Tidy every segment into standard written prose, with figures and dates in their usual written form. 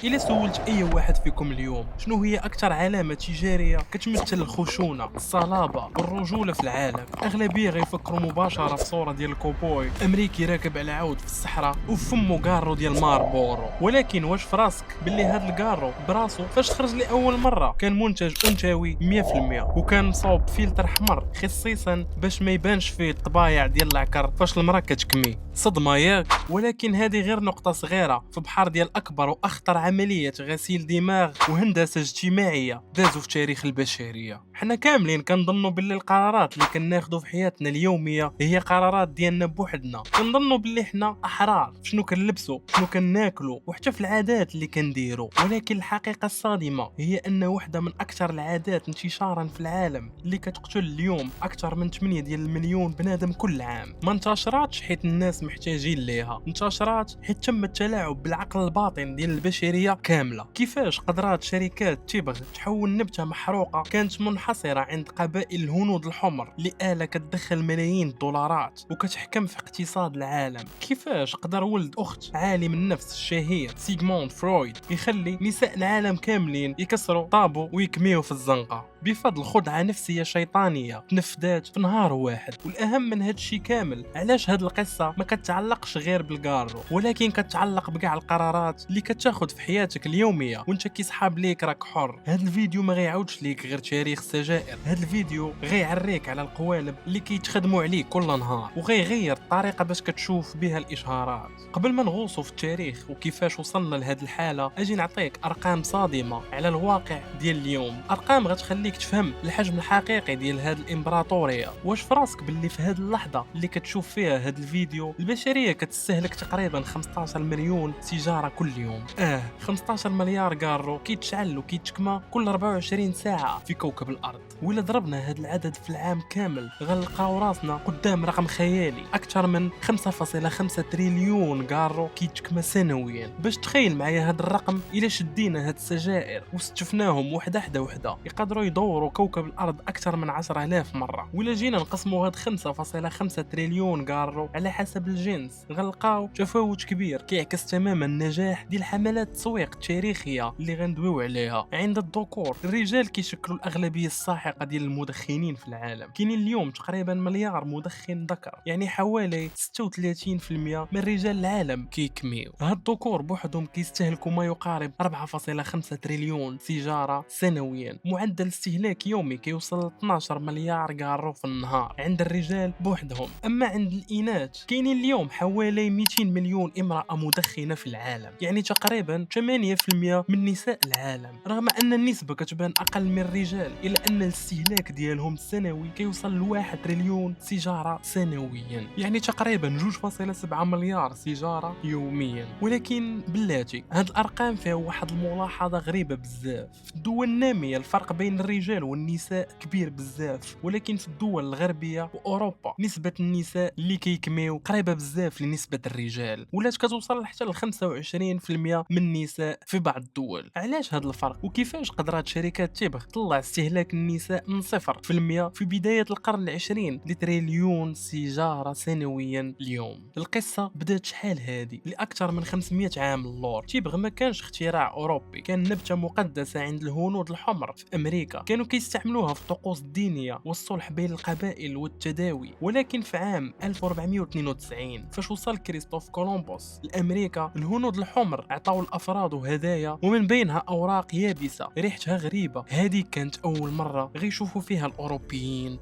إلا سولت أي واحد فيكم اليوم شنو هي أكثر علامة تجارية كتمثل الخشونة، الصلابة والرجولة في العالم، الأغلبية غيفكروا مباشرة في صورة ديال الكوبوي أمريكي راكب على عود في الصحراء وفمو كارو ديال ماربورو. ولكن واش في راسك باللي هاد الكارو براسو فاش خرج لأول مرة كان منتج أنثوي 100% وكان مصوب فلتر أحمر خصيصا باش ما يبانش فيه الطبايع ديال العكر فاش المرأة كتكمي؟ صدمة ياك؟ ولكن هذه غير نقطة صغيرة في بحر ديال أكبر وأخطر عملية غسيل دماغ وهندسة اجتماعية دازوا في تاريخ البشرية. حنا كاملين كنظنوا باللي القرارات اللي كناخذوا في حياتنا اليومية هي قرارات ديالنا بوحدنا، كنظنوا باللي حنا أحرار في شنو كنلبسوا، شنو كناكلوا وحتى في العادات اللي كنديروا. ولكن الحقيقة الصادمة هي أن واحدة من أكثر العادات انتشارا في العالم اللي كتقتل اليوم أكثر من 8 ديال المليون بنادم كل عام ما انتشراتش حيت الناس محتاجين ليها، انتشرات حيت تم التلاعب بالعقل الباطن ديال البشرية كاملة. كيفاش قدرات شركات تبغ تحول نبتة محروقة كانت منحصرة عند قبائل الهنود الحمر لآلة كتدخل ملايين الدولارات وكتحكم في اقتصاد العالم؟ كيفاش قدر ولد أخت عالم النفس الشهير سيغموند فرويد يخلي نساء العالم كاملين يكسروا طابو ويكميوا في الزنقة بفضل خدعة نفسية شيطانية تنفذات في نهار واحد؟ والأهم من هاد الشي كامل، علاش هاد القصة ما كتعلقش غير بالكارو ولكن كتعلق بكاع القرارات اللي كتاخد في حياتك اليومية وانت كيصحاب ليك راك حر. هاد الفيديو ما غيعاودش ليك غير تاريخ السجائر، هاد الفيديو غيعريك على القوالب اللي كيتخدموا عليك كل نهار وغيغير الطريقة باش كتشوف بها الإشهارات. قبل ما نغوصوا في التاريخ وكيفاش وصلنا لهاد الحالة اجي نعطيك أرقام صادمة على الواقع ديال اليوم، أرقام غتخليك تفهم الحجم الحقيقي ديال هاد الامبراطوريه. واش في راسك باللي في هاد اللحظه اللي كتشوف فيها هاد الفيديو البشريه كتستهلك تقريبا 15 مليون سيجاره كل يوم؟ 15 مليار كارو كيتشعل وكيتكمى كل 24 ساعه في كوكب الارض. وإلا ضربنا هاد العدد في العام كامل غنلقاو راسنا قدام رقم خيالي، اكثر من 5.5 تريليون كارو كيتكمى سنويا. باش تخيل معايا هاد الرقم، الا شدينا هاد السجائر واستشفناهم وحده يقدروا يدوروا كوكب الأرض أكثر من 10,000 مرة. ولا جينا نقسموا هاد 5.5 تريليون كارو على حسب الجنس غنلقاو تفاوت كبير كيعكس تماما النجاح ديال حملات التسويق التاريخية اللي غندويو عليها. عند الذكور الرجال كيشكلوا الأغلبية الساحقة ديال المدخنين في العالم، كاينين اليوم تقريبا مليار مدخن ذكر، يعني حوالي 36% من رجال العالم كيكميو. هاد الذكور بوحدهم كيستهلكوا ما يقارب 4.5 تريليون سيجارة سنويا، معدل استهلاك يومي كيوصل ل 12 مليار كارو في النهار عند الرجال بوحدهم. اما عند الاناث كاينين اليوم حوالي 200 مليون امراه مدخنه في العالم، يعني تقريبا 8% من نساء العالم. رغم ان النسبه كتبان اقل من الرجال الا ان الاستهلاك ديالهم السنوي كيوصل ل 1 تريليون سيجاره سنويا، يعني تقريبا 2.7 مليار سيجاره يوميا. ولكن بلاتي هاد الارقام فيها واحد الملاحظه غريبه بزاف. في الدول الناميه الفرق بين الرجال والنساء كبير بزاف، ولكن في الدول الغربيه واوروبا نسبه النساء اللي كيكميو قريبه بزاف لنسبه الرجال، ولات كتوصل حتى ل 25% من النساء في بعض الدول. علاش هذا الفرق؟ وكيفاش قدرات شركات تبغ تطلع استهلاك النساء من 0% في بدايه القرن العشرين لتريليون سيجاره سنويا اليوم؟ القصه بدات شحال هادي لاكثر من 500 عام اللور. تيبغ ما كانش اختراع اوروبي، كان نبته مقدسه عند الهنود الحمر في امريكا، كانوا كيستعملوها في الطقوس الدينيه والصلح بين القبائل والتداوي. ولكن في عام 1492 فاش وصل كريستوف كولومبوس لامريكا، الهنود الحمر عطاو الافراد هدايا ومن بينها اوراق يابسه ريحتها غريبه. هذه كانت اول مره غيشوفوا فيها الاوروبيين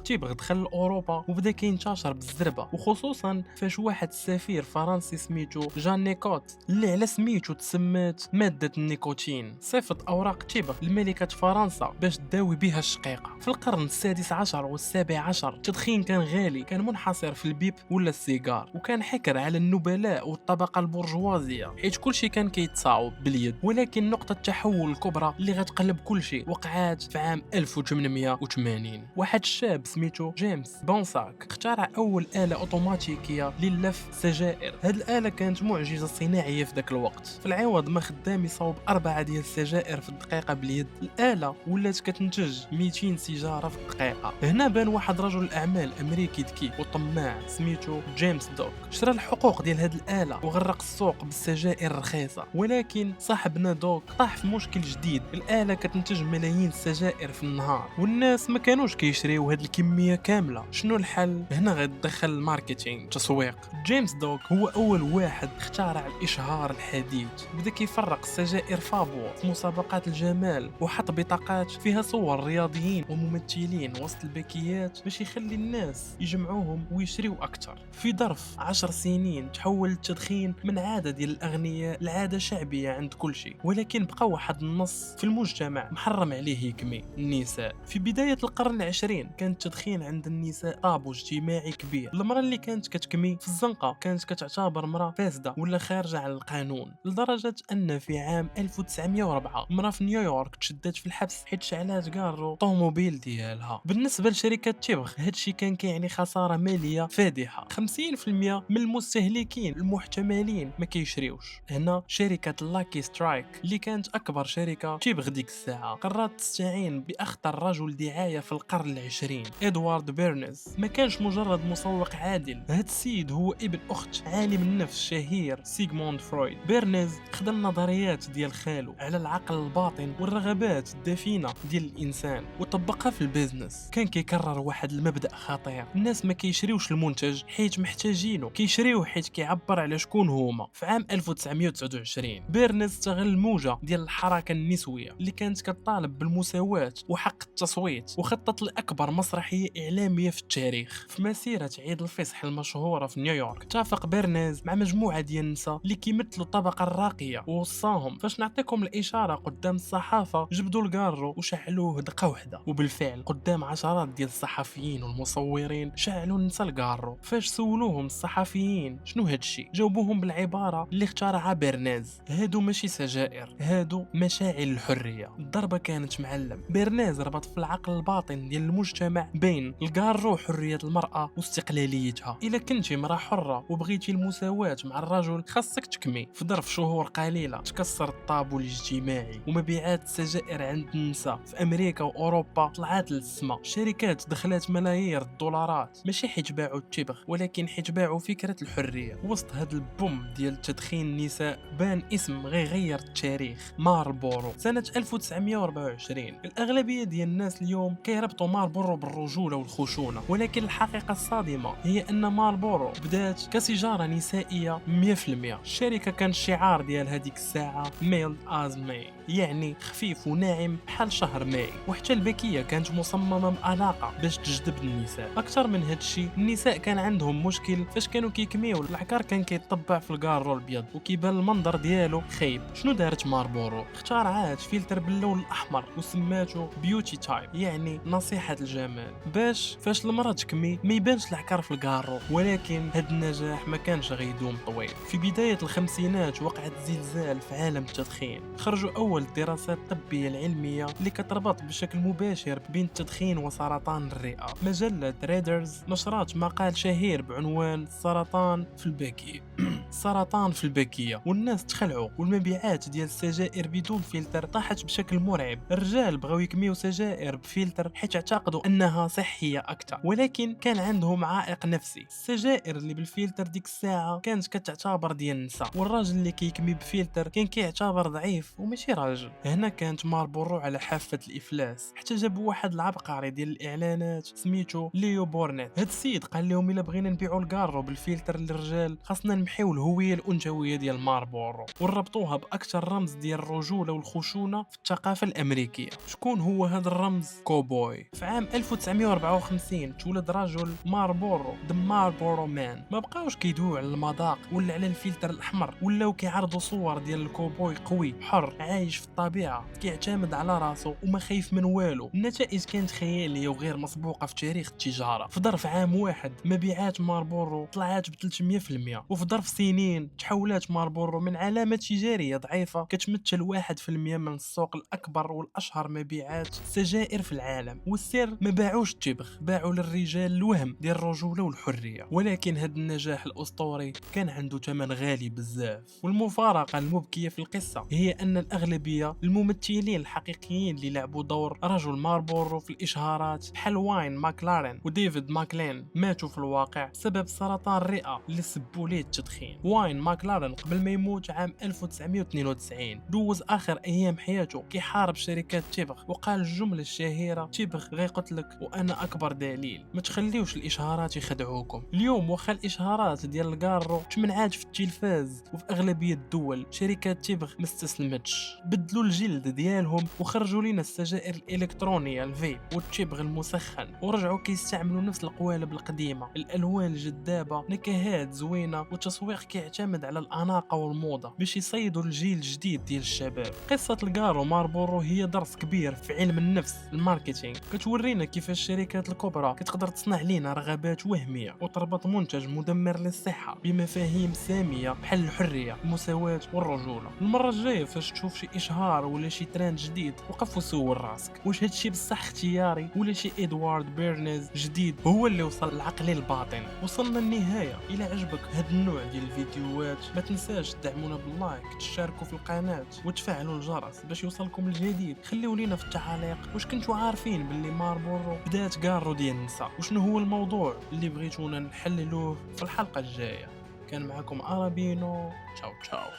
تيبغ دخل لاوروبا وبدا كينتشر بالزربه، وخصوصا فاش واحد السفير فرنسي سميتو جان نيكوت اللي على سميتو تسمات ماده النيكوتين صيفط اوراق تيبغ لملكه فرنسا باش تداوي بها الشقيقه. في القرن السادس عشر والسابع عشر التدخين كان غالي، كان منحصر في البيب ولا السيجار، وكان حكر على النبلاء والطبقه البرجوازيه حيت كلشي كان كيتصاوب باليد. ولكن نقطه التحول الكبرى اللي غتقلب كلشي وقعات في عام 1880. واحد الشاب سميتو جيمس بونساك اخترع اول آلة اوتوماتيكيه للف سجائر. هاد الآلة كانت معجزه صناعيه في ذاك الوقت. في العوض ما خدام يصاوب 4 ديال السجائر في الدقيقه باليد، الآلة ولات كانت كتنتج 200 سيجاره في الدقيقه. هنا بان واحد رجل اعمال امريكي ذكي وطماع سميتو جيمس دوك، شرى الحقوق ديال هاد الاله وغرق السوق بالسجائر الرخيصه. ولكن صاحبنا دوك طاح في مشكل جديد، الاله كتنتج ملايين السجائر في النهار والناس ما كانوش كيشريو هاد الكميه كامله. شنو الحل؟ هنا غتدخل الماركتينغ، تسويق. جيمس دوك هو اول واحد اخترع الاشهار الحديث، بدا كيفرق السجائر فابور في مسابقات الجمال وحط بطاقات فيها صور رياضيين وممثلين وسط الباكيات باش يخلي الناس يجمعوهم ويشريو اكثر. في ظرف 10 سنين تحول التدخين من عاده ديال الاغنياء لعاده شعبيه عند كل شيء. ولكن بقى واحد النص في المجتمع محرم عليه يكمي، النساء. في بدايه القرن العشرين كان التدخين عند النساء طابو اجتماعي كبير. المراه اللي كانت كتكمي في الزنقه كانت كتعتبر مراه فاسده ولا خارجه على القانون، لدرجه ان في عام 1904 مراه في نيويورك تشدت في الحبس حيت شعلات كارو طوموبيل ديالها. بالنسبه لشركه تيبغ هادشي كان كيعني خساره ماليه فادحه، 50% من المستهلكين المحتملين ما كيشريوش. هنا شركه لاكي سترايك اللي كانت اكبر شركه تيبغ ديك الساعه قررت تستعين باخطر رجل دعايه في القرن العشرين، ادوارد بيرنز. ما كانش مجرد مسوق عادل، هاد السيد هو ابن اخت عالم النفس الشهير سيغموند فرويد. بيرنز خدم النظريات ديال خالو على العقل الباطن والرغبات الدفينه ديال الانسان وطبقها في البيزنس. كان كيكرر واحد المبدا خطير، الناس ما كيشريوش المنتج حيت محتاجينه، كيشريوه حيت كيعبر على شكون هما. في عام 1929 بيرنز استغل الموجه ديال الحركه النسويه اللي كانت كتطالب بالمساواه وحق التصويت وخطط لاكبر مسرحيه اعلاميه في التاريخ. في مسيره عيد الفصح المشهوره في نيويورك اتفق بيرنز مع مجموعه ديال النساء اللي كيمثلوا الطبقه الراقيه ووصاهم فاش نعطيكم الاشاره قدام الصحافه جبدوا الكارو وشعلوه دقه واحده. وبالفعل قدام عشرات ديال الصحفيين والمصورين شعلوا النساء الكارو. فاش سولوهم الصحفيين شنو هادشي جاوبوهم بالعباره اللي اخترعها بيرنز: هادو ماشي سجائر، هادو مشاعل الحريه. الضربه كانت معلم. بيرنز ربط في العقل الباطن ديال المجتمع بين الكارو وحريه المراه واستقلاليتها. الا كنتي مراه حره وبغيتي المساواه مع الرجل خاصك تكمي. في ظرف شهور قليله تكسر الطابو الاجتماعي ومبيعات السجائر عند النساء في امريكا واوروبا طلعت للسما. شركات دخلت ملايير الدولارات ماشي حيت باعوا التبغ ولكن حيت باعوا فكره الحريه. وسط هاد البوم ديال تدخين النساء بان اسم غيغير التاريخ: مارلبورو. سنه 1924 الاغلبيه ديال الناس اليوم كيربطوا مارلبورو بالرجوله والخشونه، ولكن الحقيقه الصادمه هي ان مارلبورو بدات كسيجاره نسائيه 100%. الشركه كان الشعار ديال هذيك الساعه ميلد از ماي، يعني خفيف وناعم بحال شهر ماي. وحتى الباكيه كانت مصممه بعلاقه باش تجذب النساء. اكثر من هادشي النساء كان عندهم مشكل فاش كانوا كيكميو، العكار كان كيطبع في الكارو الابيض وكيبان المنظر ديالو خايب. شنو دارت مارلبورو؟ اخترعت فلتر باللون الاحمر وسماتو بيوتي تايب، يعني نصيحه الجمال، باش فاش المراه تكمي ما يبانش العكار في الكارو. ولكن هاد النجاح ما كانش غيدوم طويل. في بدايه الخمسينات وقعت زلزال في عالم التدخين. خرجوا اول الدراسات الطبيه العلميه اللي كتربط بشكل مباشر بين التدخين وسرطان الرئه. مجله ريدرز نشرت مقال شهير بعنوان سرطان في الباكيه سرطان في الباكيه، والناس تخلعوا والمبيعات ديال السجائر بدون فلتر طاحت بشكل مرعب. الرجال بغاو يكميو سجائر بفلتر حيت اعتقدوا انها صحيه اكثر، ولكن كان عندهم عائق نفسي. السجائر اللي بالفلتر ديك الساعه كانت كتعتبر ديال النساء، والراجل اللي كيكمي بفلتر كان كيعتبر ضعيف وماشي راجل. هنا كانت مارلبورو على حافه الافلاس، حتى جابوا واحد العبقري ديال الاعلانات سميتو ليو بورنيت. هاد السيد قال لهم الا بغينا نبيعوا الكارو بالفلتر للرجال خاصنا نمحيو الهويه الانثويه ديال مارلبورو ونربطوها باكثر رمز ديال الرجوله والخشونه في الثقافه الامريكيه. شكون هو هذا الرمز؟ كوبوي. في عام 1954 تولد رجل مارلبورو ذا مارلبورو مان. ما بقاوش كيدويو على المذاق ولا على الفلتر الاحمر، ولاو كيعرضوا صور ديال الكوبوي قوي حر عايش في الطبيعه كيعتمد على راسو وما خايف من والو. النتائج كانت خياليه وغير مسبوقه في تاريخ التجاره. في ظرف عام واحد مبيعات مارلبورو طلعت ب 300%، وفي ظرف سنين تحولت مارلبورو من علامه تجاريه ضعيفه كتمثل 1% من السوق الاكبر والاشهر مبيعات سجائر في العالم. والسر ما باعوش التبغ، باعوا للرجال الوهم ديال الرجوله والحريه. ولكن هذا النجاح الاسطوري كان عنده ثمن غالي بزاف. والمفارقه المبكيه في القصه هي ان الاغلبيه الممثلين الحقيقيين اللي لعبوا دور رجل ماربورو في الإشهارات بحال واين ماكلارين وديفيد ماكلين ماتوا في الواقع بسبب سرطان الرئة اللي سبوا ليه التدخين. واين ماكلارين قبل ما يموت عام 1992 دوز آخر أيام حياته كيحارب شركات تبغ، وقال الجملة الشهيرة تبغ غيقتلك وأنا أكبر دليل. ما تخليوش الإشهارات يخدعوكم. اليوم واخا الإشهارات ديال الكارو تمنعات في التلفاز وفي أغلبية الدول، شركات تبغ ما استسلمتش، بدلوا الجلد ديالهم وخرجوا لنا السجائر الإلكترونية الفيب والتبغ المسخن، ورجعوا كيستعملوا نفس القوالب القديمة، الألوان الجذابة، نكهات زوينة، وتسويق كيعتمد على الأناقة والموضة باش يصيدوا الجيل الجديد ديال الشباب. قصة الكارو ماربورو هي درس كبير في علم النفس الماركتينغ، كتورينا كيفاش الشركات الكبرى كتقدر تصنع لينا رغبات وهمية وتربط منتج مدمر للصحة بمفاهيم سامية بحال الحرية، المساواة والرجولة. المرة الجاية فاش تشوف شي إشهار ولا شي ترند جديد وقف وسول راسك واش هادشي بصح اختياري ولا شي إدوارد بيرنز جديد هو اللي وصل لعقلي الباطن. وصلنا للنهاية. إلى عجبك هاد النوع ديال الفيديوهات ما تنساش تدعمونا باللايك، تشاركوا في القناة وتفعلوا الجرس باش يوصلكم الجديد. خليو لينا في التعاليق واش كنتوا عارفين باللي ماربورو بدات كارو ديال النساء، وشنو هو الموضوع اللي بغيتونا نحللوه في الحلقة الجاية. كان معكم أرابينو، تشاو تشاو.